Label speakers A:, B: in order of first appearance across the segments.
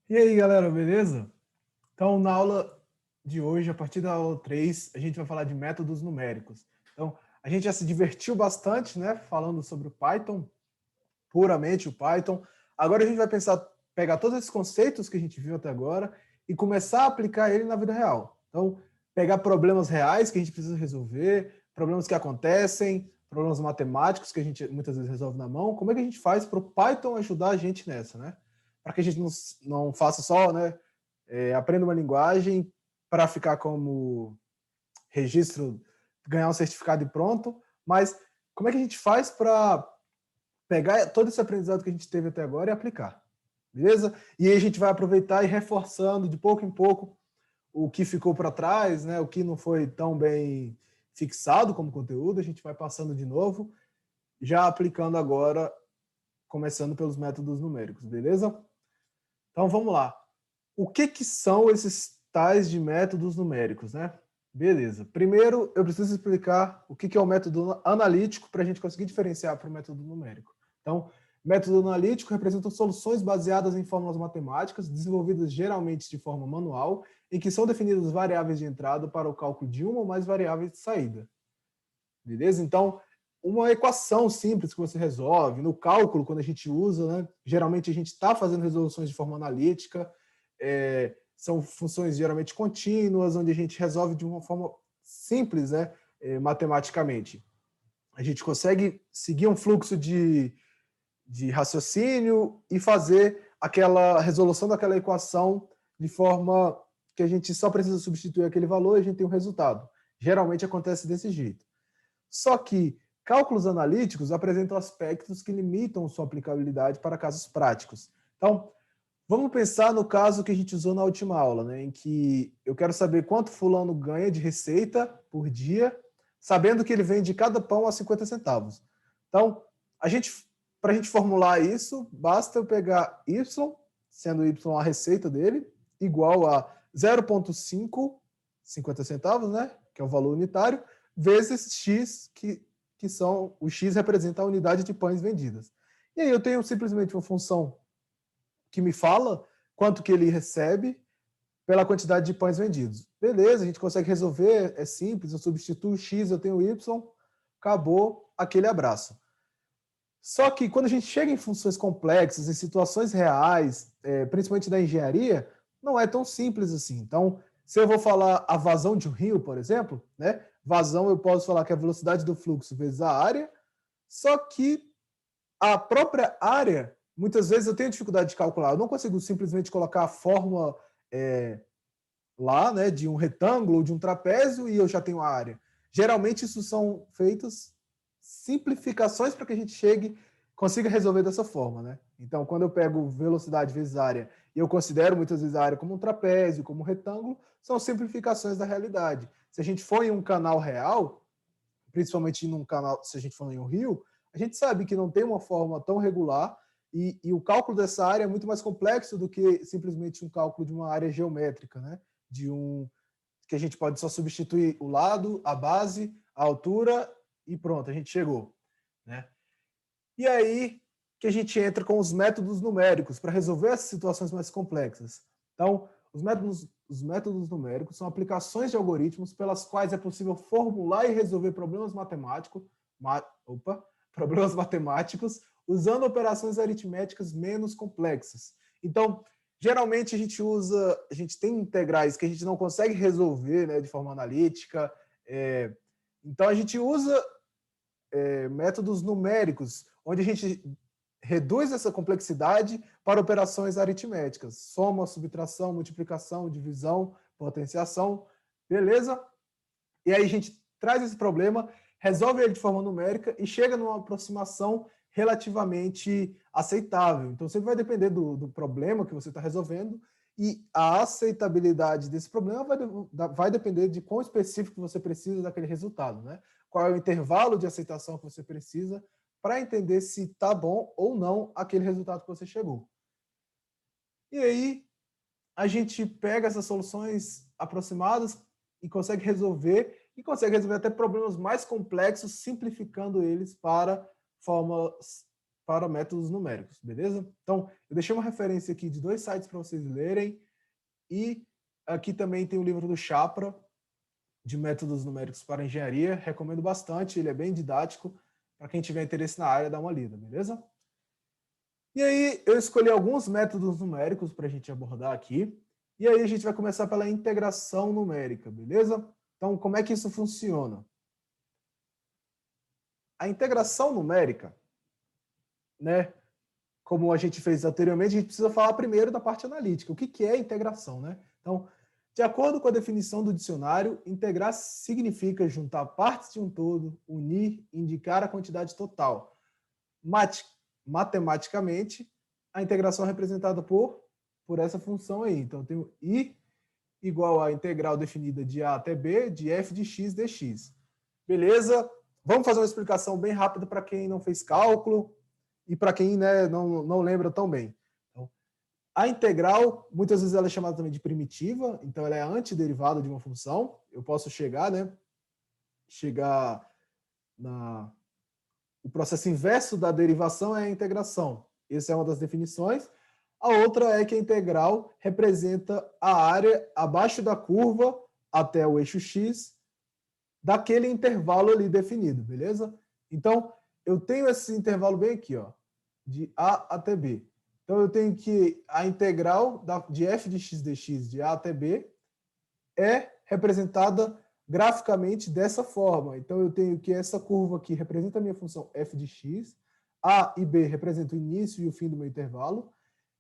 A: E aí, galera, beleza? Então, na aula de hoje, a partir da aula 3, a gente vai falar de métodos numéricos. Então, a gente já se divertiu bastante, né, falando sobre o Python, puramente o Python. Agora a gente vai pegar todos esses conceitos que a gente viu até agora e começar a aplicar ele na vida real. Então, pegar problemas reais que a gente precisa resolver, problemas que acontecem, problemas matemáticos que a gente muitas vezes resolve na mão. Como é que a gente faz para o Python ajudar a gente nessa, né? Para que a gente não faça só, né, aprenda uma linguagem para ficar como registro, ganhar um certificado e pronto, mas como é que a gente faz para pegar todo esse aprendizado que a gente teve até agora e aplicar, beleza? E aí a gente vai aproveitar e reforçando de pouco em pouco o que ficou para trás, né? O que não foi tão bem fixado como conteúdo, a gente vai passando de novo, já aplicando agora, começando pelos métodos numéricos, beleza? Então vamos lá. O que são esses tais de métodos numéricos, né? Beleza. Primeiro, eu preciso explicar o que é o método analítico para a gente conseguir diferenciar para o método numérico. Então, método analítico representa soluções baseadas em fórmulas matemáticas, desenvolvidas geralmente de forma manual, em que são definidas variáveis de entrada para o cálculo de uma ou mais variáveis de saída. Beleza? Então, uma equação simples que você resolve, no cálculo, quando a gente usa, né, geralmente a gente está fazendo resoluções de forma analítica, são funções geralmente contínuas, onde a gente resolve de uma forma simples, né, matematicamente. A gente consegue seguir um fluxo de raciocínio e fazer aquela resolução daquela equação de forma que a gente só precisa substituir aquele valor e a gente tem um resultado. Geralmente acontece desse jeito. Só que cálculos analíticos apresentam aspectos que limitam sua aplicabilidade para casos práticos. Então, vamos pensar no caso que a gente usou na última aula, né, em que eu quero saber quanto fulano ganha de receita por dia, sabendo que ele vende cada pão a 50 centavos. Então, para a gente formular isso, basta eu pegar y, sendo y a receita dele, igual a 0,5, 50 centavos, né, que é o valor unitário, vezes x, que são, o x representa a unidade de pães vendidas. E aí eu tenho simplesmente uma função que me fala quanto que ele recebe pela quantidade de pães vendidos. Beleza, a gente consegue resolver, é simples, eu substituo o x, eu tenho o y, acabou, aquele abraço. Só que quando a gente chega em funções complexas, em situações reais, principalmente da engenharia, não é tão simples assim. Então, se eu vou falar a vazão de um rio, por exemplo, né? Vazão eu posso falar que é a velocidade do fluxo vezes a área, só que a própria área, muitas vezes eu tenho dificuldade de calcular. Eu não consigo simplesmente colocar a fórmula lá, né, de um retângulo ou de um trapézio e eu já tenho a área. Geralmente isso são feitas simplificações para que a gente consiga resolver dessa forma, né? Então, quando eu pego velocidade vezes área e eu considero muitas vezes a área como um trapézio, como um retângulo, são simplificações da realidade. Se a gente for em um canal real, principalmente num canal, se a gente for em um rio, a gente sabe que não tem uma forma tão regular e o cálculo dessa área é muito mais complexo do que simplesmente um cálculo de uma área geométrica, né? De um que a gente pode só substituir o lado, a base, a altura e pronto, a gente chegou, né? E aí que a gente entra com os métodos numéricos para resolver essas situações mais complexas. Então, os métodos numéricos são aplicações de algoritmos pelas quais é possível formular e resolver problemas matemáticos usando operações aritméticas menos complexas. Então, geralmente a gente tem integrais que a gente não consegue resolver, né, de forma analítica. Então, a gente usa métodos numéricos, onde a gente reduz essa complexidade para operações aritméticas, soma, subtração, multiplicação, divisão, potenciação, beleza? E aí a gente traz esse problema, resolve ele de forma numérica e chega numa aproximação relativamente aceitável. Então, sempre vai depender do problema que você está resolvendo e a aceitabilidade desse problema vai depender de quão específico você precisa daquele resultado, né? Qual é o intervalo de aceitação que você precisa para entender se está bom ou não aquele resultado que você chegou. E aí, a gente pega essas soluções aproximadas e consegue resolver até problemas mais complexos, simplificando eles para formas para métodos numéricos, beleza? Então, eu deixei uma referência aqui de 2 sites para vocês lerem, e aqui também tem o livro do Chapra, de métodos numéricos para engenharia, recomendo bastante, ele é bem didático, para quem tiver interesse na área, dá uma lida, beleza? E aí, eu escolhi alguns métodos numéricos para a gente abordar aqui, e aí a gente vai começar pela integração numérica, beleza? Então, como é que isso funciona? A integração numérica, né, como a gente fez anteriormente, a gente precisa falar primeiro da parte analítica. O que é integração, né? Então, de acordo com a definição do dicionário, integrar significa juntar partes de um todo, unir, indicar a quantidade total. Matematicamente, a integração é representada por essa função aí. Então, eu tenho I igual a integral definida de A até B, de f de x dx. Beleza? Vamos fazer uma explicação bem rápida para quem não fez cálculo e para quem, né, não lembra tão bem. Então, a integral, muitas vezes ela é chamada também de primitiva, então ela é a antiderivada de uma função. Eu posso chegar o processo inverso da derivação é a integração. Essa é uma das definições. A outra é que a integral representa a área abaixo da curva até o eixo x daquele intervalo ali definido, beleza? Então, eu tenho esse intervalo bem aqui, ó, de A até B. Então, eu tenho que a integral de f de x dx de A até B é representada graficamente dessa forma. Então, eu tenho que essa curva aqui representa a minha função f de x, A e B representam o início e o fim do meu intervalo,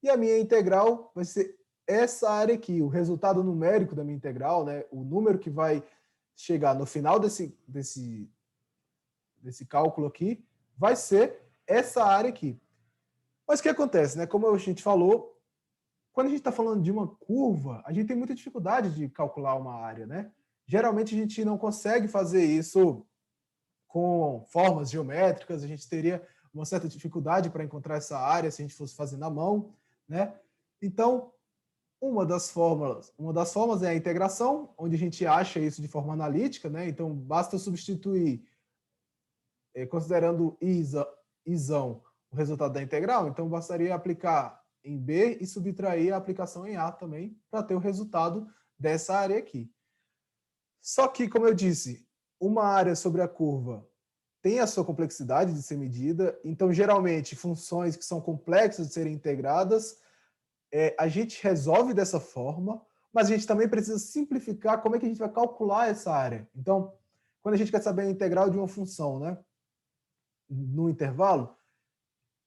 A: e a minha integral vai ser essa área aqui, o resultado numérico da minha integral, né, o número que vai chegar no final desse cálculo aqui, vai ser essa área aqui. Mas o que acontece, né? Como a gente falou, quando a gente está falando de uma curva, a gente tem muita dificuldade de calcular uma área, né? Geralmente a gente não consegue fazer isso com formas geométricas, a gente teria uma certa dificuldade para encontrar essa área se a gente fosse fazer na mão, né? Então, uma das formas é a integração, onde a gente acha isso de forma analítica, né? Então, basta substituir, considerando isão, o resultado da integral, então bastaria aplicar em B e subtrair a aplicação em A também, para ter o resultado dessa área aqui. Só que, como eu disse, uma área sobre a curva tem a sua complexidade de ser medida, então, geralmente, funções que são complexas de serem integradas, a gente resolve dessa forma, mas a gente também precisa simplificar como é que a gente vai calcular essa área. Então, quando a gente quer saber a integral de uma função, né, no intervalo,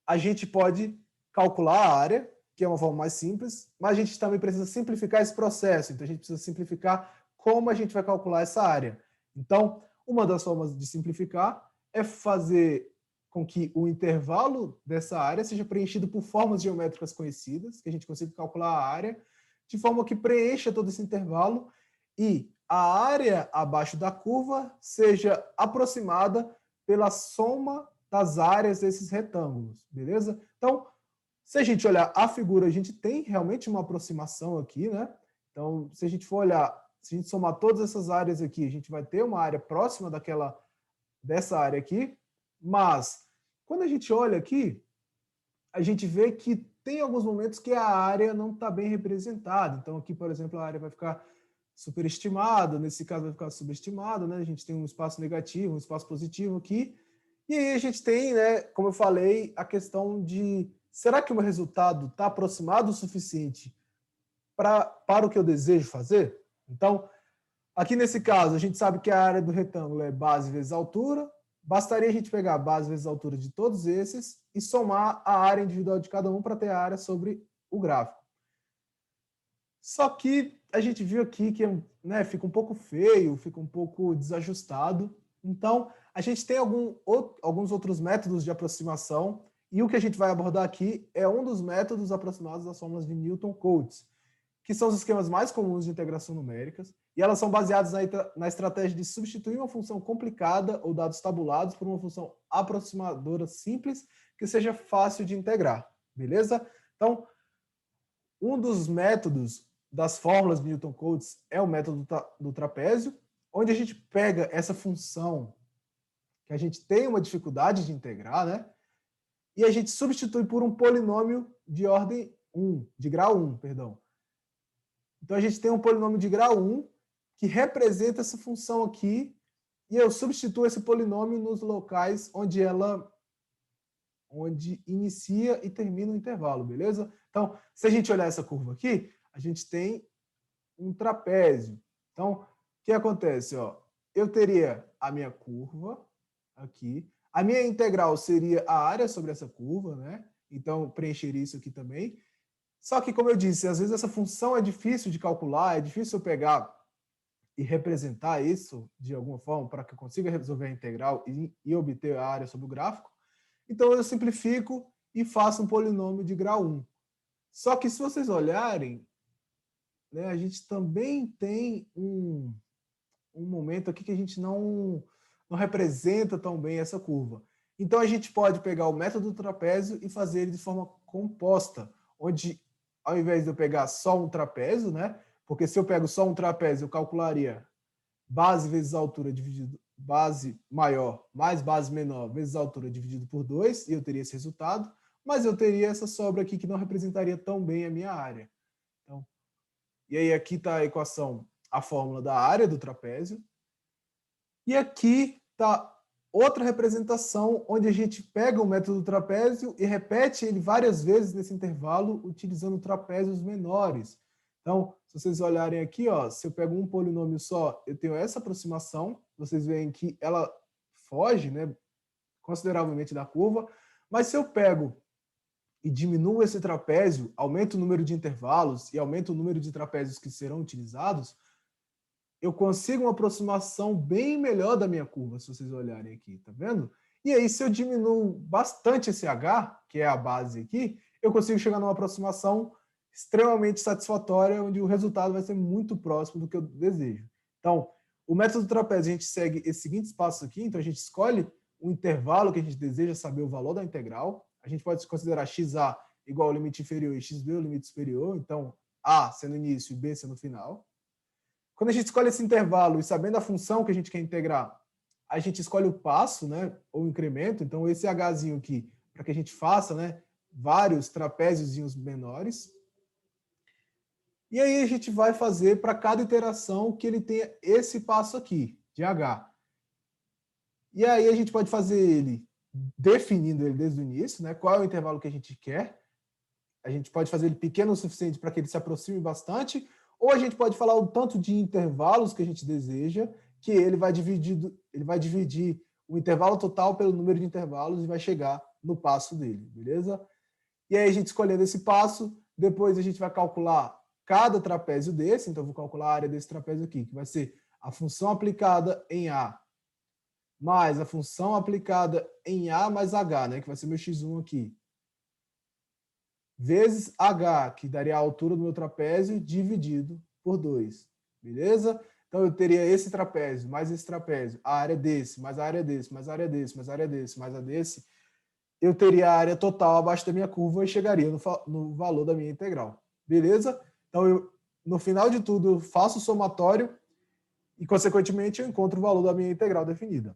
A: a gente pode calcular a área, que é uma forma mais simples, mas a gente também precisa simplificar esse processo. Então, a gente precisa simplificar como a gente vai calcular essa área. Então, uma das formas de simplificar é fazer com que o intervalo dessa área seja preenchido por formas geométricas conhecidas, que a gente consiga calcular a área, de forma que preencha todo esse intervalo e a área abaixo da curva seja aproximada pela soma das áreas desses retângulos, beleza? Então, se a gente olhar a figura, a gente tem realmente uma aproximação aqui, né? Então, se a gente for olhar, se a gente somar todas essas áreas aqui, a gente vai ter uma área próxima dessa área aqui, mas quando a gente olha aqui, a gente vê que tem alguns momentos que a área não está bem representada. Então, aqui, por exemplo, a área vai ficar superestimada, nesse caso vai ficar subestimada, né? A gente tem um espaço negativo, um espaço positivo aqui, e aí a gente tem, né, como eu falei, a questão de será que o meu resultado está aproximado o suficiente para o que eu desejo fazer? Então, aqui nesse caso, a gente sabe que a área do retângulo é base vezes altura, bastaria a gente pegar a base vezes a altura de todos esses e somar a área individual de cada um para ter a área sobre o gráfico. Só que a gente viu aqui que, né, fica um pouco feio, fica um pouco desajustado. Então, a gente tem alguns outros métodos de aproximação, e o que a gente vai abordar aqui é um dos métodos aproximados das fórmulas de Newton-Cotes, que são os esquemas mais comuns de integração numéricas, e elas são baseadas na estratégia de substituir uma função complicada ou dados tabulados por uma função aproximadora simples que seja fácil de integrar, beleza? Então, um dos métodos das fórmulas de Newton-Cotes é o método do trapézio, onde a gente pega essa função que a gente tem uma dificuldade de integrar, né? e a gente substitui por um polinômio de ordem 1, de grau 1, perdão. Então, a gente tem um polinômio de grau 1 que representa essa função aqui, e eu substituo esse polinômio nos locais onde inicia e termina o intervalo, beleza? Então, se a gente olhar essa curva aqui, a gente tem um trapézio. Então, o que acontece? Ó, eu teria a minha curva aqui, a minha integral seria a área sobre essa curva, né? Então, preencheria isso aqui também. Só que, como eu disse, às vezes essa função é difícil de calcular, é difícil eu pegar e representar isso de alguma forma para que eu consiga resolver a integral e obter a área sobre o gráfico. Então, eu simplifico e faço um polinômio de grau 1. Só que, se vocês olharem, né, a gente também tem um momento aqui que a gente não representa tão bem essa curva. Então, a gente pode pegar o método do trapézio e fazer ele de forma composta, onde, ao invés de eu pegar só um trapézio, né, porque se eu pego só um trapézio, eu calcularia base vezes altura dividido base maior mais base menor vezes altura dividido por 2, e eu teria esse resultado, mas eu teria essa sobra aqui que não representaria tão bem a minha área. Então, e aí aqui está a equação, a fórmula da área do trapézio, e aqui está outra representação onde a gente pega o método do trapézio e repete ele várias vezes nesse intervalo utilizando trapézios menores. Então, se vocês olharem aqui, ó, se eu pego um polinômio só, eu tenho essa aproximação, vocês veem que ela foge, né, consideravelmente da curva, mas se eu pego e diminuo esse trapézio, aumento o número de intervalos e aumento o número de trapézios que serão utilizados, eu consigo uma aproximação bem melhor da minha curva, se vocês olharem aqui, tá vendo? E aí, se eu diminuo bastante esse H, que é a base aqui, eu consigo chegar numa aproximação extremamente satisfatória, onde o resultado vai ser muito próximo do que eu desejo. Então, o método do trapézio, a gente segue esses seguintes passos aqui. Então, a gente escolhe o intervalo que a gente deseja saber o valor da integral. A gente pode considerar xa igual ao limite inferior e xb o limite superior. Então, A sendo início e B sendo final. Quando a gente escolhe esse intervalo e sabendo a função que a gente quer integrar, a gente escolhe o passo, né, ou incremento. Então, esse Hzinho aqui, para que a gente faça, né, vários trapéziozinhos menores. E aí a gente vai fazer para cada iteração que ele tenha esse passo aqui, de H. E aí a gente pode fazer ele definindo ele desde o início, né? Qual é o intervalo que a gente quer. A gente pode fazer ele pequeno o suficiente para que ele se aproxime bastante, ou a gente pode falar o tanto de intervalos que a gente deseja, que ele vai dividir o intervalo total pelo número de intervalos e vai chegar no passo dele, beleza? E aí a gente escolhendo esse passo, depois a gente vai calcular cada trapézio desse, então eu vou calcular a área desse trapézio aqui, que vai ser a função aplicada em A mais a função aplicada em A mais H, né, que vai ser meu x1 aqui, vezes H, que daria a altura do meu trapézio, dividido por 2, beleza? Então eu teria esse trapézio, mais esse trapézio, a área desse, mais a área desse, mais a área desse, mais a área desse, mais a desse, eu teria a área total abaixo da minha curva e chegaria no valor da minha integral, beleza? Então, no final de tudo, eu faço o somatório e, consequentemente, eu encontro o valor da minha integral definida.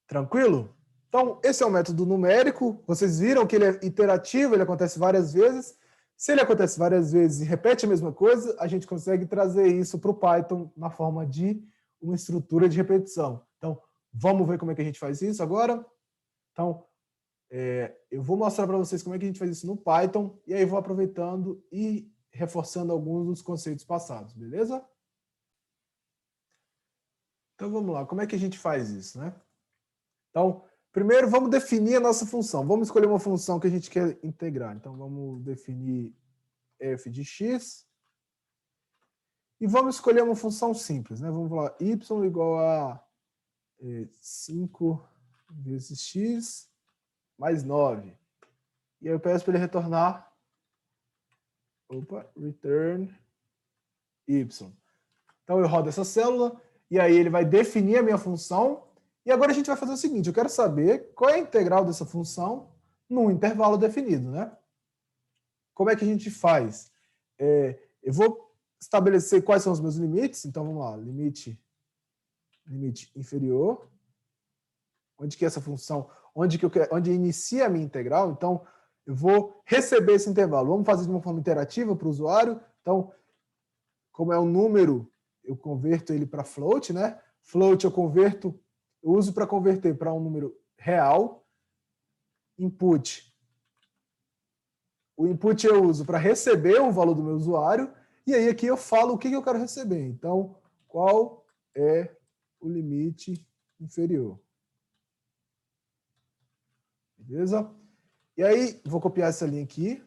A: Tranquilo? Então, esse é o método numérico. Vocês viram que ele é iterativo, ele acontece várias vezes. Se ele acontece várias vezes e repete a mesma coisa, a gente consegue trazer isso para o Python na forma de uma estrutura de repetição. Então, vamos ver como é que a gente faz isso agora? Então, eu vou mostrar para vocês como é que a gente faz isso no Python, e aí vou aproveitando e reforçando alguns dos conceitos passados, beleza? Então vamos lá, como é que a gente faz isso, né? Então, primeiro vamos definir a nossa função. Vamos escolher uma função que a gente quer integrar. Então vamos definir f de x e vamos escolher uma função simples, né? Vamos falar y igual a 5 vezes x mais 9. E aí eu peço para ele retornar return y. Então eu rodo essa célula e aí ele vai definir a minha função. E agora a gente vai fazer o seguinte, eu quero saber qual é a integral dessa função num intervalo definido, né? Como é que a gente faz? Eu vou estabelecer quais são os meus limites. Então vamos lá, limite inferior, onde que essa função, onde inicia a minha integral. Então, eu vou receber esse intervalo. Vamos fazer de uma forma interativa para o usuário. Então, como é um número, eu converto ele para float, né? Float eu uso para converter para um número real. Input. O input eu uso para receber o valor do meu usuário. E aí aqui eu falo o que eu quero receber. Então, qual é o limite inferior? Beleza? E aí, vou copiar essa linha aqui.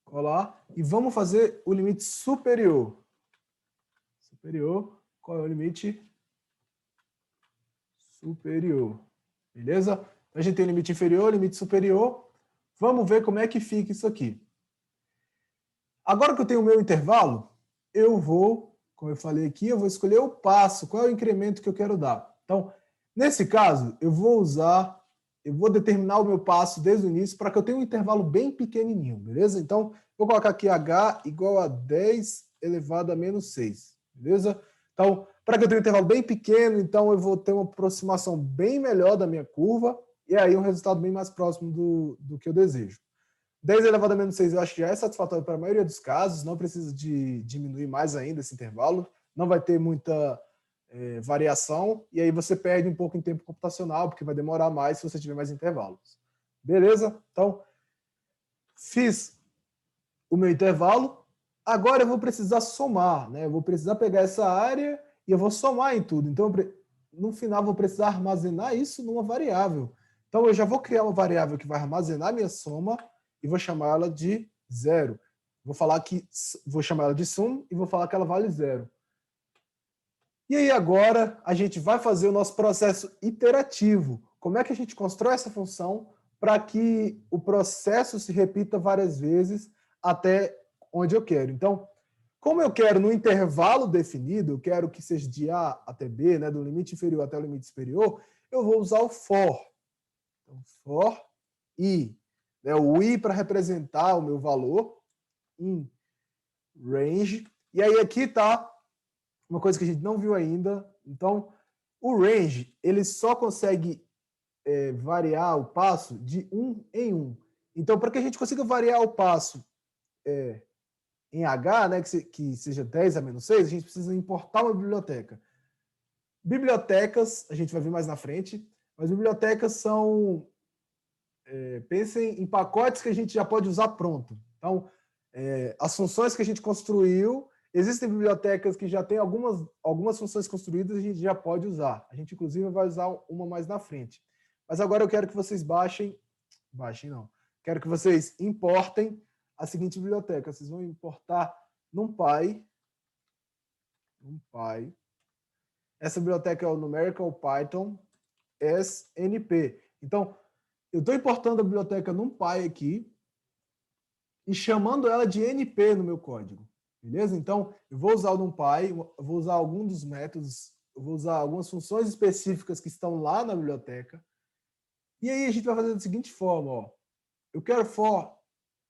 A: Colar. E vamos fazer o limite superior. Superior. Qual é o limite? Superior. Beleza? A gente tem limite inferior, limite superior. Vamos ver como é que fica isso aqui. Agora que eu tenho o meu intervalo, eu vou, como eu falei aqui, eu vou escolher o passo, qual é o incremento que eu quero dar. Então, nesse caso, eu vou determinar o meu passo desde o início para que eu tenha um intervalo bem pequenininho, beleza? Então, vou colocar aqui h igual a 10 elevado a menos 6, beleza? Então, para que eu tenha um intervalo bem pequeno, então eu vou ter uma aproximação bem melhor da minha curva e aí um resultado bem mais próximo do que eu desejo. 10 elevado a menos 6 eu acho que já é satisfatório para a maioria dos casos, não precisa de diminuir mais ainda esse intervalo, não vai ter muita variação, e aí você perde um pouco em tempo computacional, porque vai demorar mais se você tiver mais intervalos. Beleza? Então, fiz o meu intervalo, agora eu vou precisar somar, né? Eu vou precisar pegar essa área e eu vou somar em tudo. Então, no final, eu vou precisar armazenar isso numa variável. Então, eu já vou criar uma variável que vai armazenar minha soma e vou chamar ela de 0. Vou chamar ela de sum e vou falar que ela vale 0. E aí agora a gente vai fazer o nosso processo iterativo. Como é que a gente constrói essa função para que o processo se repita várias vezes até onde eu quero? Então, como eu quero no intervalo definido, eu quero que seja de A até B, né, do limite inferior até o limite superior, eu vou usar o for. Então, for i. Né, o i para representar o meu valor em range. E aí aqui está uma coisa que a gente não viu ainda. Então, o range, ele só consegue variar o passo de 1 em 1. Então, para que a gente consiga variar o passo em H, né, que seja 10 a menos 6, a gente precisa importar uma biblioteca. Bibliotecas, a gente vai ver mais na frente, mas bibliotecas são... pensem em pacotes que a gente já pode usar pronto. Então, as funções que a gente construiu, existem bibliotecas que já têm algumas funções construídas e a gente já pode usar. A gente, inclusive, vai usar uma mais na frente. Mas agora eu quero que vocês quero que vocês importem a seguinte biblioteca. Vocês vão importar NumPy. Essa biblioteca é o Numerical Python SNP. Então, eu estou importando a biblioteca NumPy aqui e chamando ela de NP no meu código. Beleza? Então, eu vou usar o NumPy, eu vou usar algum dos métodos, eu vou usar algumas funções específicas que estão lá na biblioteca. E aí a gente vai fazer da seguinte forma, ó. Eu quero for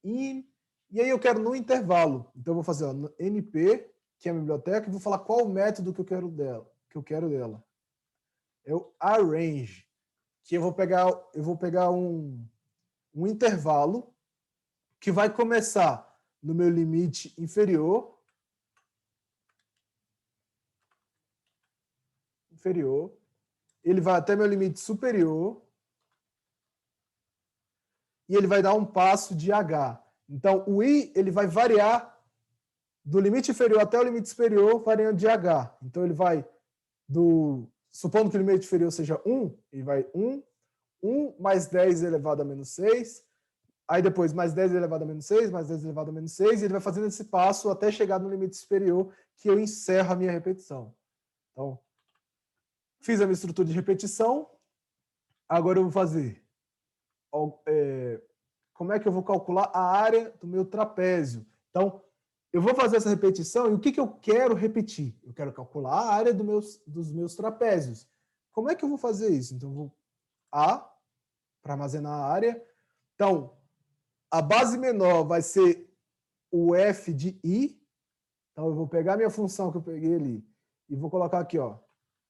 A: in, e aí eu quero no intervalo. Então eu vou fazer np, que é a minha biblioteca, e vou falar qual o método que eu quero dela. É o arrange, que eu vou pegar um intervalo que vai começar no meu limite inferior, ele vai até meu limite superior, e ele vai dar um passo de H. Então, o I ele vai variar do limite inferior até o limite superior, variando de H. Então, ele vai supondo que o limite inferior seja 1, ele vai 1 mais 10 elevado a menos 6, aí depois mais 10 elevado a menos 6, mais 10 elevado a menos 6, e ele vai fazendo esse passo até chegar no limite superior, que eu encerro a minha repetição. Então, fiz a minha estrutura de repetição, agora eu vou fazer... como é que eu vou calcular a área do meu trapézio? Então, eu vou fazer essa repetição e o que eu quero repetir? Eu quero calcular a área dos meus trapézios. Como é que eu vou fazer isso? Então, eu vou A, para armazenar a área. Então, a base menor vai ser o f de i. Então, eu vou pegar a minha função que eu peguei ali e vou colocar aqui, ó,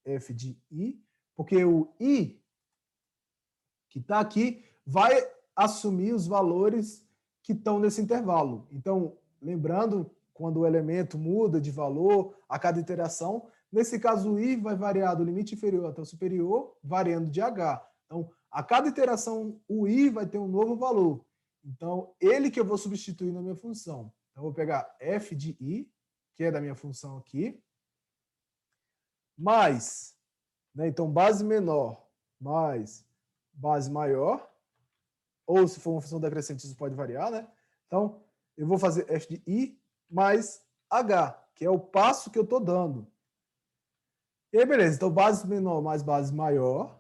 A: f de i. Porque o i, que está aqui, vai assumir os valores que estão nesse intervalo. Então, lembrando, quando o elemento muda de valor a cada iteração, nesse caso o i vai variar do limite inferior até o superior, variando de h. Então, a cada iteração, o i vai ter um novo valor. Então, ele que eu vou substituir na minha função. Então, eu vou pegar f de i, que é da minha função aqui, mais, né, então, base menor mais base maior, ou se for uma função decrescente, isso pode variar, né? Então, eu vou fazer f de i mais h, que é o passo que eu estou dando. E aí, beleza. Então, base menor mais base maior,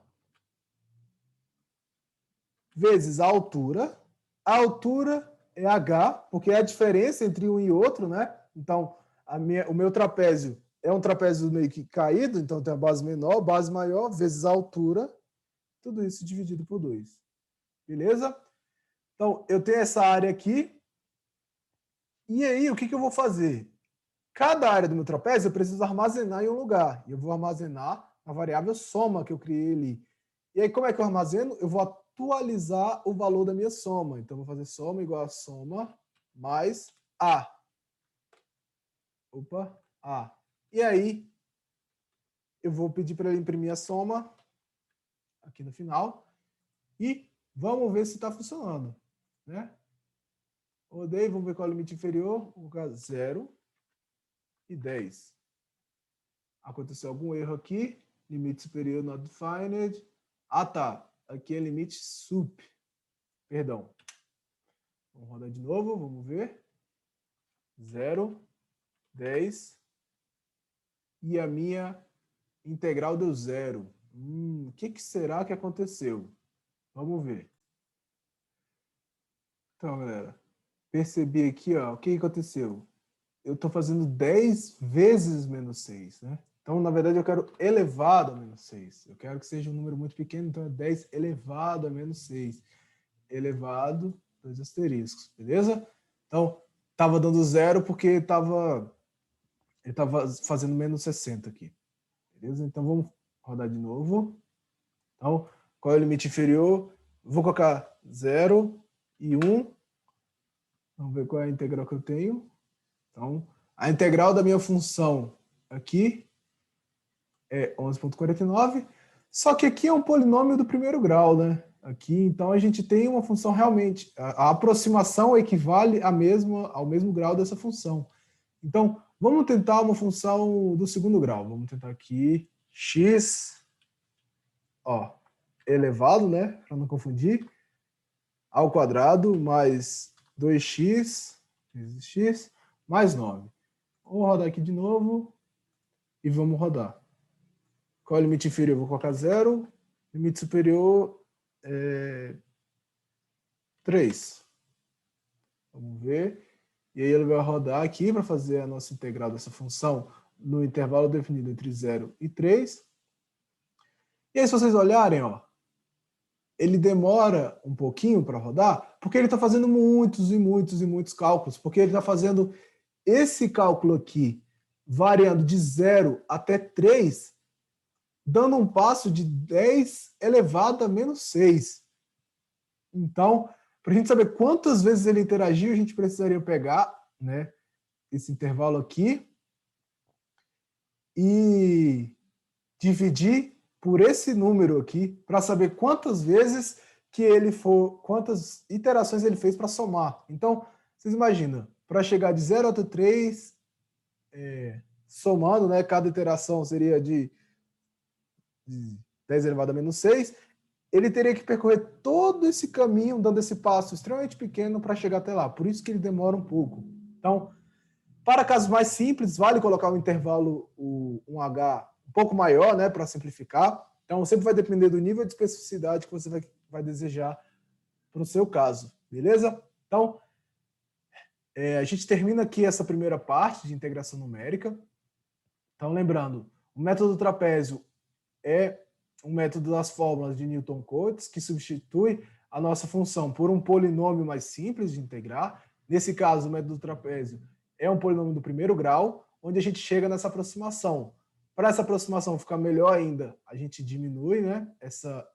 A: vezes a altura. A altura é h, porque é a diferença entre um e outro, né? Então, o meu trapézio é um trapézio meio que caído, então tem a base menor, base maior, vezes a altura, tudo isso dividido por 2. Beleza? Então, eu tenho essa área aqui. E aí, o que eu vou fazer? Cada área do meu trapézio eu preciso armazenar em um lugar. E eu vou armazenar a variável soma que eu criei ali. E aí, como é que eu armazeno? Eu vou atualizar o valor da minha soma. Então, eu vou fazer soma igual a soma mais A. Opa, A. E aí, eu vou pedir para ele imprimir a soma aqui no final. E vamos ver se está funcionando, né? Rodei, vamos ver qual é o limite inferior. Vou colocar 0 e 10. Aconteceu algum erro aqui. Limite superior not defined. Ah, tá. Aqui é limite sup. Perdão. Vamos rodar de novo, vamos ver. 0, 10. E a minha integral deu 0. O que será que aconteceu? Vamos ver. Então, galera, percebi aqui, ó, o que aconteceu? Eu estou fazendo 10 vezes menos 6, né? Então, na verdade, eu quero elevado a menos 6. Eu quero que seja um número muito pequeno, então é 10 elevado a menos 6. Elevado, 2 asteriscos, beleza? Então, estava dando 0 porque ele estava fazendo menos 60 aqui. Beleza? Então, vamos rodar de novo. Então, qual é o limite inferior? Vou colocar 0 e 1. Vamos ver qual é a integral que eu tenho. Então, a integral da minha função aqui é 11,49, só que aqui é um polinômio do primeiro grau, né? Aqui, então, a gente tem uma função realmente, a aproximação equivale ao mesmo grau dessa função. Então, vamos tentar uma função do segundo grau. Vamos tentar aqui x, ó, elevado, né? Para não confundir, ao quadrado mais 2x vezes x mais 9. Vamos rodar aqui de novo e vamos rodar. Qual é o limite inferior? Vou colocar 0. Limite superior é 3. Vamos ver. E aí ele vai rodar aqui para fazer a nossa integral dessa função no intervalo definido entre 0 e 3. E aí, se vocês olharem, ó, ele demora um pouquinho para rodar, porque ele está fazendo muitos e muitos e muitos cálculos, porque ele está fazendo esse cálculo aqui, variando de 0 até 3, dando um passo de 10 elevado a menos 6. Então, para a gente saber quantas vezes ele interagiu, a gente precisaria pegar, né, esse intervalo aqui e dividir por esse número aqui para saber quantas vezes quantas iterações ele fez para somar. Então, vocês imaginam, para chegar de 0 até 3, somando, né, cada iteração seria de 10 elevado a menos 6, ele teria que percorrer todo esse caminho, dando esse passo extremamente pequeno para chegar até lá. Por isso que ele demora um pouco. Então, para casos mais simples, vale colocar um intervalo, um H um pouco maior, né, para simplificar. Então, sempre vai depender do nível de especificidade que você vai desejar para o seu caso. Beleza? Então, a gente termina aqui essa primeira parte de integração numérica. Então, lembrando, o método trapézio é um método das fórmulas de Newton-Cotes, que substitui a nossa função por um polinômio mais simples de integrar. Nesse caso, o método trapézio é um polinômio do primeiro grau, onde a gente chega nessa aproximação. Para essa aproximação ficar melhor ainda, a gente diminui, né,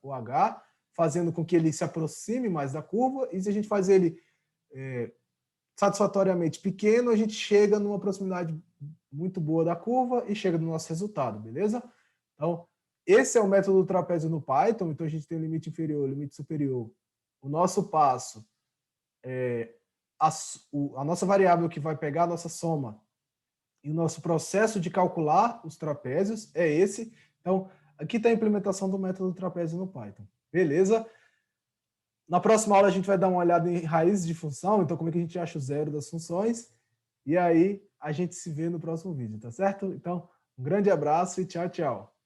A: o H, fazendo com que ele se aproxime mais da curva, e se a gente faz ele satisfatoriamente pequeno, a gente chega numa proximidade muito boa da curva e chega no nosso resultado, beleza? Então, esse é o método do trapézio no Python. Então, a gente tem o limite inferior, o limite superior. O nosso passo, a nossa variável que vai pegar a nossa soma e o nosso processo de calcular os trapézios é esse. Então, aqui está a implementação do método do trapézio no Python. Beleza? Na próxima aula a gente vai dar uma olhada em raízes de função, então como é que a gente acha o zero das funções. E aí a gente se vê no próximo vídeo, tá certo? Então, um grande abraço e tchau, tchau.